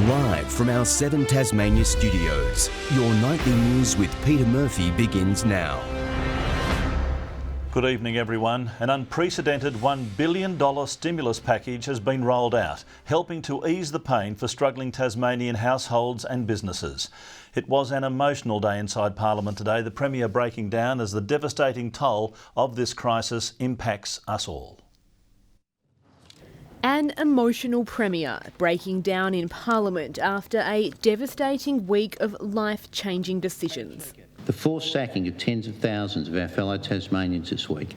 Live from our 7 Tasmania studios, your nightly news with Peter Murphy begins now. Good evening, everyone. An unprecedented $1 billion stimulus package has been rolled out, helping to ease the pain for struggling Tasmanian households and businesses. It was an emotional day inside Parliament today, the Premier breaking down as the devastating toll of this crisis impacts us all. An emotional Premier breaking down in Parliament after a devastating week of life-changing decisions. The forced sacking of tens of thousands of our fellow Tasmanians this week,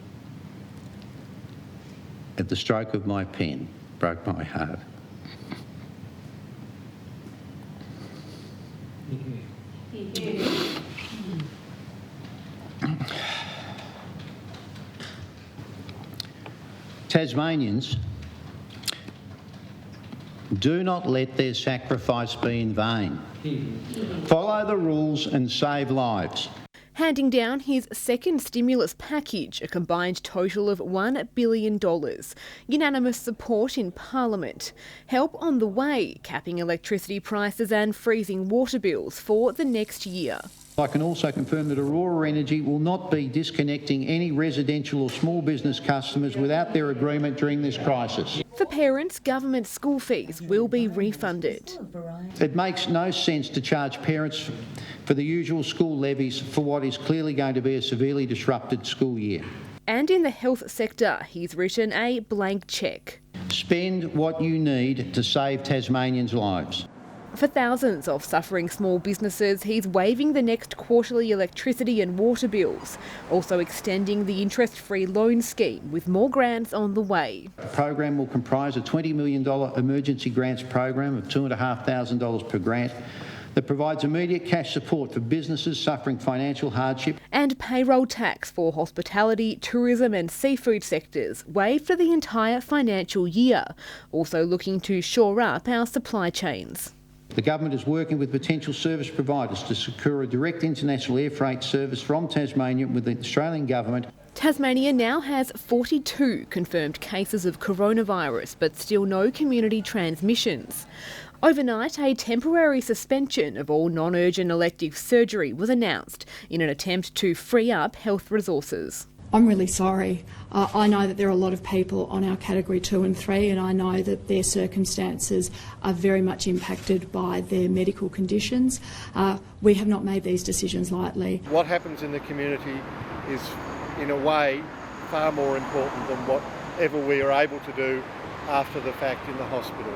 at the stroke of my pen, broke my heart. Tasmanians, do not let their sacrifice be in vain. Follow the rules and save lives. Handing down his second stimulus package, a combined total of $1 billion. Unanimous support in Parliament. Help on the way, capping electricity prices and freezing water bills for the next year. I can also confirm that Aurora Energy will not be disconnecting any residential or small business customers without their agreement during this crisis. For parents, government school fees will be refunded. It makes no sense to charge parents for the usual school levies for what is clearly going to be a severely disrupted school year. And in the health sector, he's written a blank cheque. Spend what you need to save Tasmanians' lives. For thousands of suffering small businesses, he's waiving the next quarterly electricity and water bills, also extending the interest-free loan scheme with more grants on the way. The program will comprise a $20 million emergency grants program of $2,500 per grant that provides immediate cash support for businesses suffering financial hardship. And payroll tax for hospitality, tourism and seafood sectors waived for the entire financial year, also looking to shore up our supply chains. The government is working with potential service providers to secure a direct international air freight service from Tasmania with the Australian government. Tasmania now has 42 confirmed cases of coronavirus, but still no community transmissions. Overnight, a temporary suspension of all non-urgent elective surgery was announced in an attempt to free up health resources. I'm really sorry. I know that there are a lot of people on our Category 2 and 3 and I know that their circumstances are very much impacted by their medical conditions. We have not made these decisions lightly. What happens in the community is, in a way, far more important than whatever we are able to do after the fact in the hospital.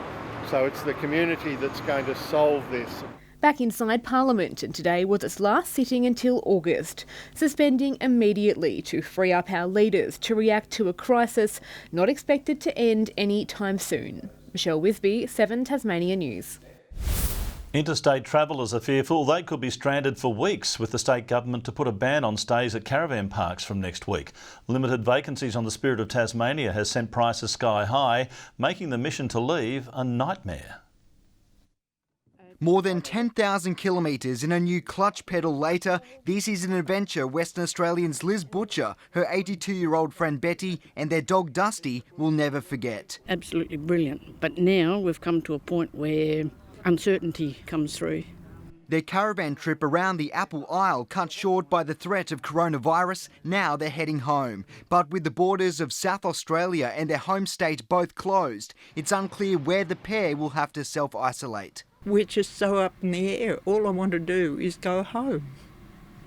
So it's the community that's going to solve this. Back inside Parliament, and today was its last sitting until August, suspending immediately to free up our leaders to react to a crisis not expected to end any time soon. Michelle Wisby, 7 Tasmania News. Interstate travellers are fearful they could be stranded for weeks with the state government to put a ban on stays at caravan parks from next week. Limited vacancies on the Spirit of Tasmania has sent prices sky high, making the mission to leave a nightmare. More than 10,000 kilometres in a new clutch pedal later, this is an adventure Western Australians Liz Butcher, her 82-year-old friend Betty and their dog Dusty will never forget. Absolutely brilliant. But now we've come to a point where uncertainty comes through. Their caravan trip around the Apple Isle cut short by the threat of coronavirus, now they're heading home. But with the borders of South Australia and their home state both closed, it's unclear where the pair will have to self-isolate. We're just so up in the air. All I want to do is go home.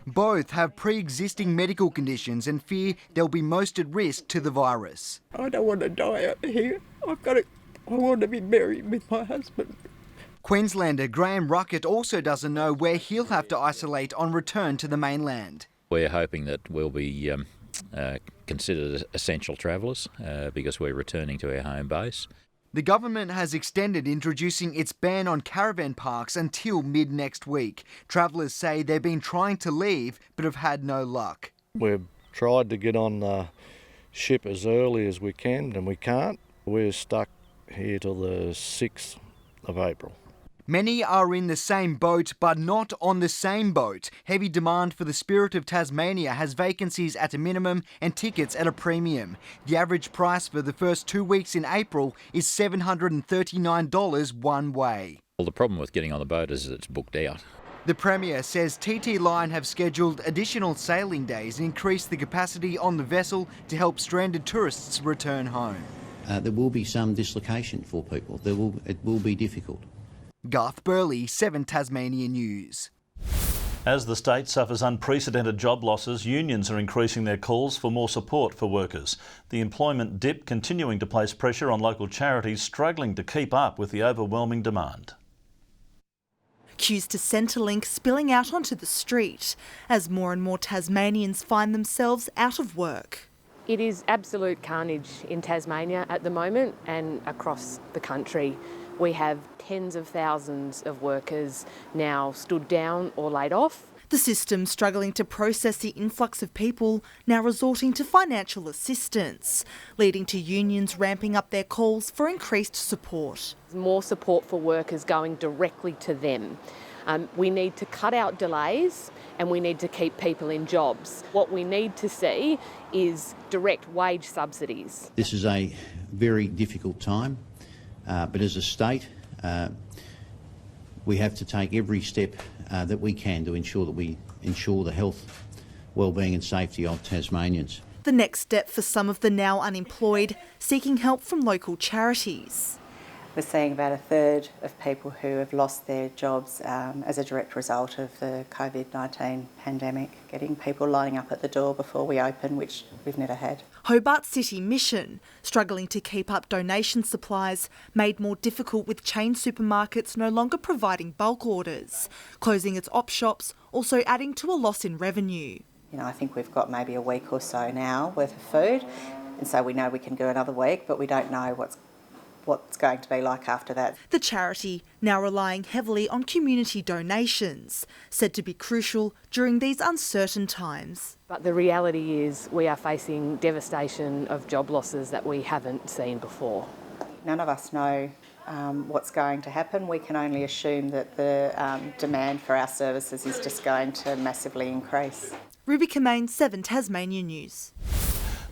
Both have pre-existing medical conditions and fear they'll be most at risk to the virus. I don't want to die out here. I want to be married with my husband. Queenslander Graham Ruckett also doesn't know where he'll have to isolate on return to the mainland. We're hoping that we'll be considered essential travellers because we're returning to our home base. The government has extended introducing its ban on caravan parks until mid-next week. Travellers say they've been trying to leave but have had no luck. We've tried to get on the ship as early as we can and we can't. We're stuck here till the 6th of April. Many are in the same boat, but not on the same boat. Heavy demand for the Spirit of Tasmania has vacancies at a minimum and tickets at a premium. The average price for the first 2 weeks in April is $739 one way. Well, the problem with getting on the boat is that it's booked out. The Premier says TT Line have scheduled additional sailing days and increased the capacity on the vessel to help stranded tourists return home. There will be some dislocation for people. It will be difficult. Garth Burley, 7 Tasmania News. As the state suffers unprecedented job losses, unions are increasing their calls for more support for workers. The employment dip continuing to place pressure on local charities struggling to keep up with the overwhelming demand. Queues to Centrelink spilling out onto the street as more and more Tasmanians find themselves out of work. It is absolute carnage in Tasmania at the moment and across the country. We have tens of thousands of workers now stood down or laid off. The system struggling to process the influx of people now resorting to financial assistance, leading to unions ramping up their calls for increased support. More support for workers going directly to them. We need to cut out delays and we need to keep people in jobs. What we need to see is direct wage subsidies. This is a very difficult time, but as a state, we have to take every step that we can to ensure that we ensure the health, well-being and safety of Tasmanians. The next step for some of the now unemployed, seeking help from local charities. We're seeing about a third of people who have lost their jobs as a direct result of the COVID-19 pandemic, getting people lining up at the door before we open, which we've never had. Hobart City Mission, struggling to keep up donation supplies, made more difficult with chain supermarkets no longer providing bulk orders, closing its op shops, also adding to a loss in revenue. You know, I think we've got maybe a week or so now worth of food, and so we know we can go another week, but we don't know what's going to be like after that. The charity now relying heavily on community donations, said to be crucial during these uncertain times. But the reality is we are facing devastation of job losses that we haven't seen before. None of us know what's going to happen. We can only assume that the demand for our services is just going to massively increase. Ruby Kamain, 7 Tasmania News.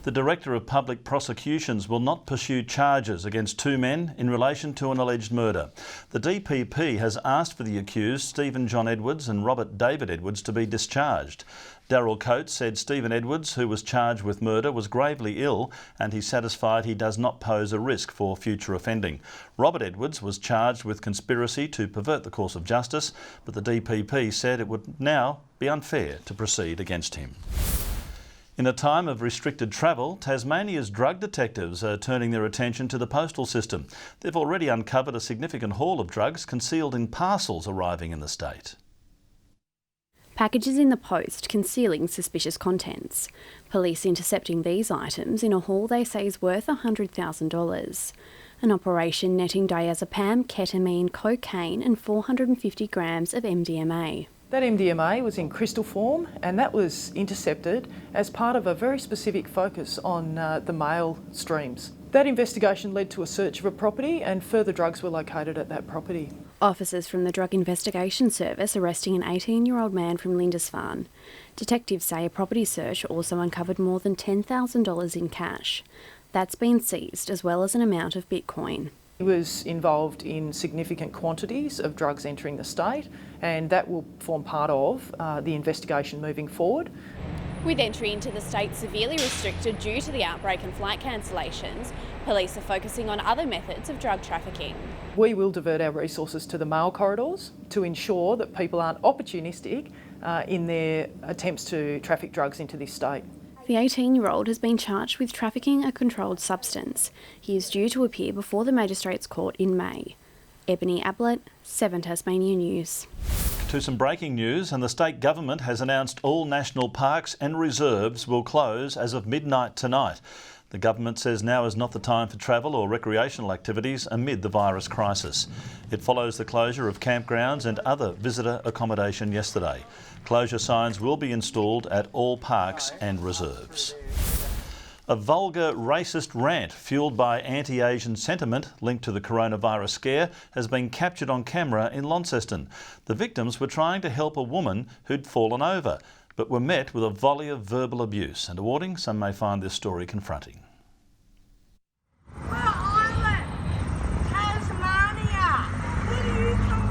The Director of Public Prosecutions will not pursue charges against 2 men in relation to an alleged murder. The DPP has asked for the accused, Stephen John Edwards and Robert David Edwards, to be discharged. Daryl Coates said Stephen Edwards, who was charged with murder, was gravely ill and he's satisfied he does not pose a risk for future offending. Robert Edwards was charged with conspiracy to pervert the course of justice, but the DPP said it would now be unfair to proceed against him. In a time of restricted travel, Tasmania's drug detectives are turning their attention to the postal system. They've already uncovered a significant haul of drugs concealed in parcels arriving in the state. Packages in the post concealing suspicious contents. Police intercepting these items in a haul they say is worth $100,000. An operation netting diazepam, ketamine, cocaine and 450 grams of MDMA. That MDMA was in crystal form and that was intercepted as part of a very specific focus on the mail streams. That investigation led to a search of a property and further drugs were located at that property. Officers from the Drug Investigation Service arresting an 18-year-old man from Lindisfarne. Detectives say a property search also uncovered more than $10,000 in cash. That's been seized, as well as an amount of Bitcoin. He was involved in significant quantities of drugs entering the state and that will form part of the investigation moving forward. With entry into the state severely restricted due to the outbreak and flight cancellations, police are focusing on other methods of drug trafficking. We will divert our resources to the mail corridors to ensure that people aren't opportunistic in their attempts to traffic drugs into this state. The 18-year-old has been charged with trafficking a controlled substance. He is due to appear before the Magistrates Court in May. Ebony Ablett, 7 Tasmania News. To some breaking news, and the state government has announced all national parks and reserves will close as of midnight tonight. The government says now is not the time for travel or recreational activities amid the virus crisis. It follows the closure of campgrounds and other visitor accommodation yesterday. Closure signs will be installed at all parks and reserves. A vulgar racist rant fuelled by anti-Asian sentiment linked to the coronavirus scare has been captured on camera in Launceston. The victims were trying to help a woman who'd fallen over, but were met with a volley of verbal abuse. And awarding, some may find this story confronting. We're Island, Tasmania. Where do you come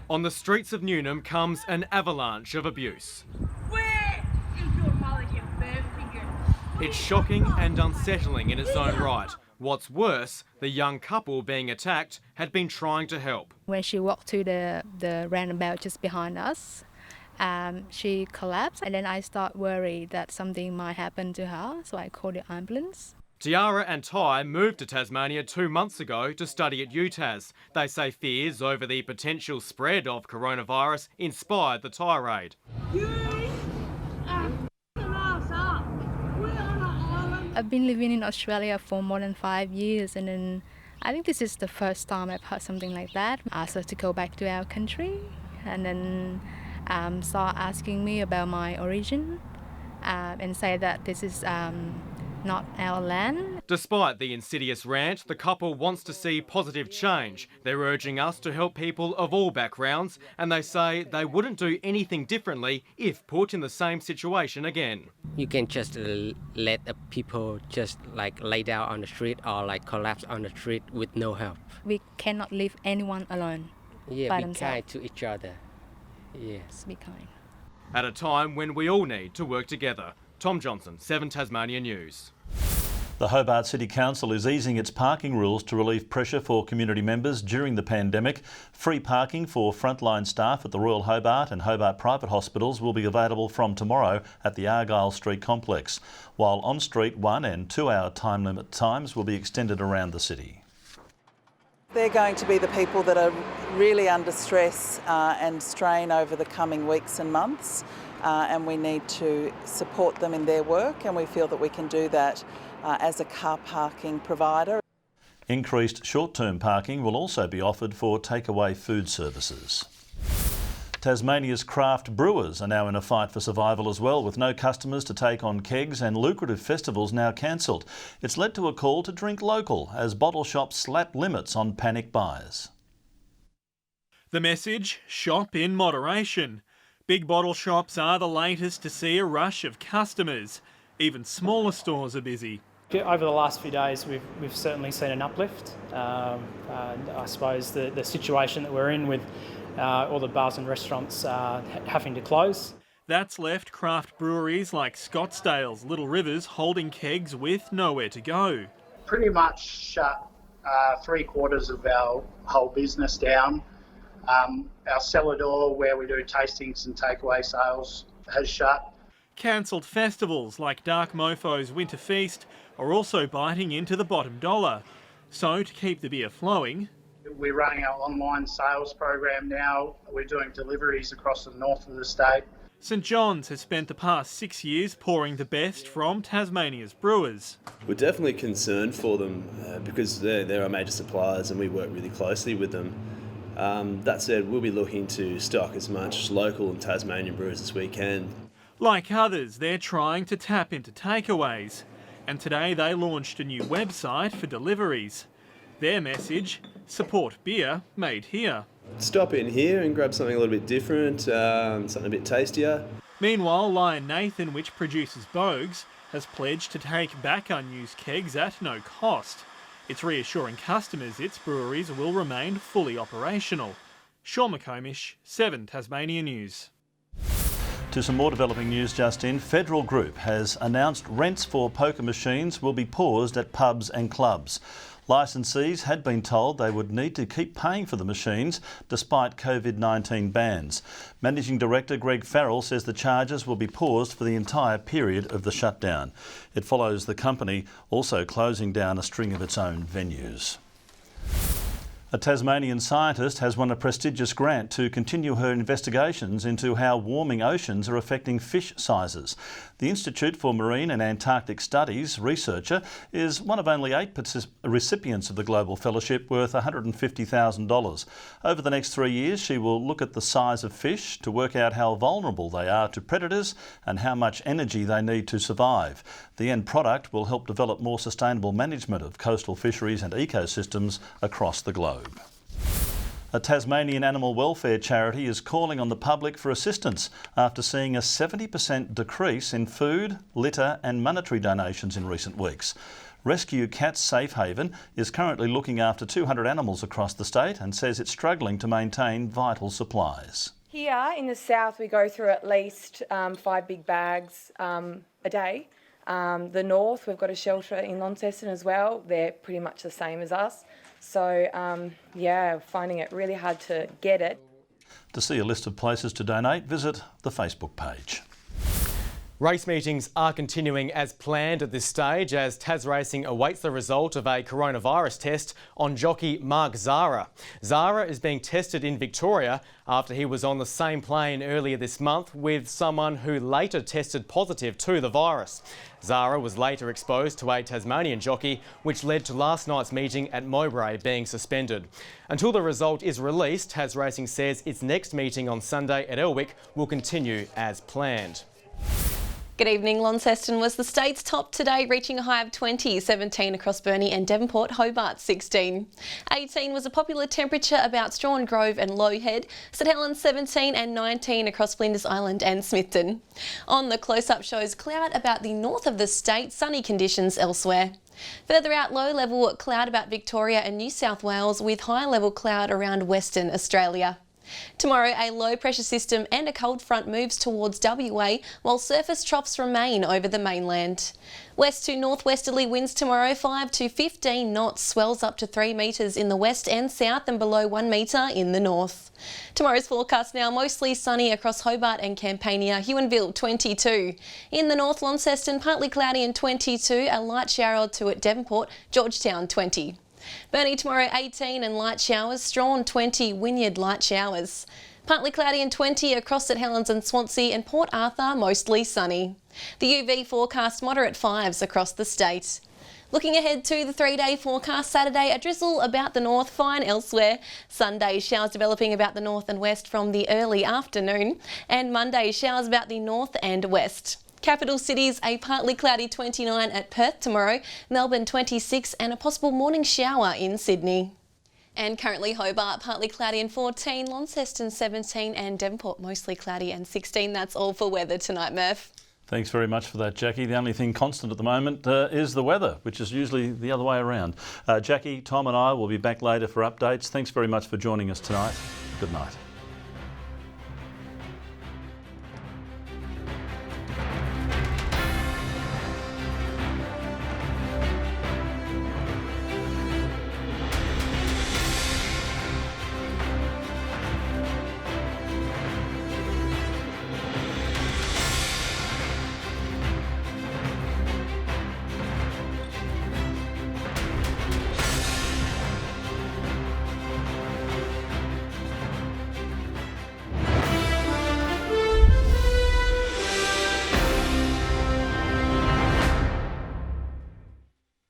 On the streets of Newnham comes an avalanche of abuse. Where is your mother, you bird figure? It's shocking and unsettling in its own right. What's worse, the young couple being attacked had been trying to help. When she walked to the roundabout just behind us, she collapsed, and then I start worried that something might happen to her, so I called the ambulance. Tiara and Ty moved to Tasmania 2 months ago to study at UTAS. They say fears over the potential spread of coronavirus inspired the tirade. I've been living in Australia for more than 5 years, and then I think this is the first time I've heard something like that. Asked us to go back to our country, and then start asking me about my origin, and say that this is not our land. Despite the insidious rant, the couple wants to see positive change. They're urging us to help people of all backgrounds, and they say they wouldn't do anything differently if put in the same situation again. You can just let people just lay down on the street or collapse on the street with no help. We cannot leave anyone alone. Yeah, by be themselves. kind to each other. Yes. Be kind. At a time when we all need to work together. Tom Johnson, 7 Tasmania News. The Hobart City Council is easing its parking rules to relieve pressure for community members during the pandemic. Free parking for frontline staff at the Royal Hobart and Hobart private hospitals will be available from tomorrow at the Argyle Street complex, while on-street 1 and 2 hour time limit times will be extended around the city. They're going to be the people that are really under stress and strain over the coming weeks and months, and we need to support them in their work, and we feel that we can do that as a car parking provider. Increased short-term parking will also be offered for takeaway food services. Tasmania's craft brewers are now in a fight for survival as well, with no customers to take on kegs and lucrative festivals now cancelled. It's led to a call to drink local as bottle shops slap limits on panic buyers. The message: shop in moderation. Big bottle shops are the latest to see a rush of customers. Even smaller stores are busy. Over the last few days, we've certainly seen an uplift. I suppose the situation that we're in with all the bars and restaurants having to close. That's left craft breweries like Scottsdale's Little Rivers holding kegs with nowhere to go. Pretty much shut 3/4 of our whole business down. Our cellar door, where we do tastings and takeaway sales, has shut. Cancelled festivals like Dark Mofo's Winter Feast are also biting into the bottom dollar. So to keep the beer flowing, we're running our online sales program now. We're doing deliveries across the north of the state. St John's has spent the past 6 years pouring the best from Tasmania's brewers. We're definitely concerned for them because they're our major suppliers and we work really closely with them. That said, we'll be looking to stock as much local and Tasmanian brewers as we can. Like others, they're trying to tap into takeaways. And today they launched a new website for deliveries. Their message: support beer made here. Stop in here and grab something a little bit different, something a bit tastier. Meanwhile, Lion Nathan, which produces Bogues, has pledged to take back unused kegs at no cost. It's reassuring customers its breweries will remain fully operational. Sean McComish, 7 Tasmania News. To some more developing news just in, Federal Group has announced rents for poker machines will be paused at pubs and clubs. Licensees had been told they would need to keep paying for the machines despite COVID-19 bans. Managing Director Greg Farrell says the charges will be paused for the entire period of the shutdown. It follows the company also closing down a string of its own venues. A Tasmanian scientist has won a prestigious grant to continue her investigations into how warming oceans are affecting fish sizes. The Institute for Marine and Antarctic Studies researcher is one of only 8 recipients of the Global Fellowship, worth $150,000. Over the next 3 years, she will look at the size of fish to work out how vulnerable they are to predators and how much energy they need to survive. The end product will help develop more sustainable management of coastal fisheries and ecosystems across the globe. A Tasmanian animal welfare charity is calling on the public for assistance after seeing a 70% decrease in food, litter and monetary donations in recent weeks. Rescue Cats Safe Haven is currently looking after 200 animals across the state and says it's struggling to maintain vital supplies. Here in the south we go through at least 5 big bags a day. The north, we've got a shelter in Launceston as well. They're pretty much the same as us. So yeah, finding it really hard to get it. To see a list of places to donate, visit the Facebook page. Race meetings are continuing as planned at this stage as Tas Racing awaits the result of a coronavirus test on jockey Mark Zara. Zara is being tested in Victoria after he was on the same plane earlier this month with someone who later tested positive to the virus. Zara was later exposed to a Tasmanian jockey, which led to last night's meeting at Mowbray being suspended. Until the result is released, Tas Racing says its next meeting on Sunday at Elwick will continue as planned. Good evening. Launceston was the state's top today, reaching a high of 20, 17 across Burnie and Devonport, Hobart 16. 18 was a popular temperature about Strahan Grove and Low Head, St Helens 17 and 19 across Flinders Island and Smithton. On the close-up shows cloud about the north of the state, sunny conditions elsewhere. Further out, low level cloud about Victoria and New South Wales with high level cloud around Western Australia. Tomorrow, a low pressure system and a cold front moves towards WA while surface troughs remain over the mainland. West to northwesterly winds tomorrow 5 to 15 knots, swells up to 3 metres in the west and south and below 1 metre in the north. Tomorrow's forecast now mostly sunny across Hobart and Campania, Huonville 22. In the north, Launceston partly cloudy and 22, a light shower or two at Devonport, Georgetown 20. Burnie tomorrow 18 and light showers, Strahan 20, Wynyard light showers. Partly cloudy and 20 across St Helens and Swansea and Port Arthur mostly sunny. The UV forecast moderate 5s across the state. Looking ahead to the 3-day forecast, Saturday a drizzle about the north, fine elsewhere. Sunday showers developing about the north and west from the early afternoon, and Monday showers about the north and west. Capital cities, a partly cloudy 29 at Perth tomorrow, Melbourne 26 and a possible morning shower in Sydney. And currently Hobart partly cloudy and 14, Launceston 17 and Devonport mostly cloudy and 16. That's all for weather tonight, Murph. Thanks very much for that, Jackie. The only thing constant at the moment is the weather, which is usually the other way around. Jackie, Tom and I will be back later for updates. Thanks very much for joining us tonight. Good night.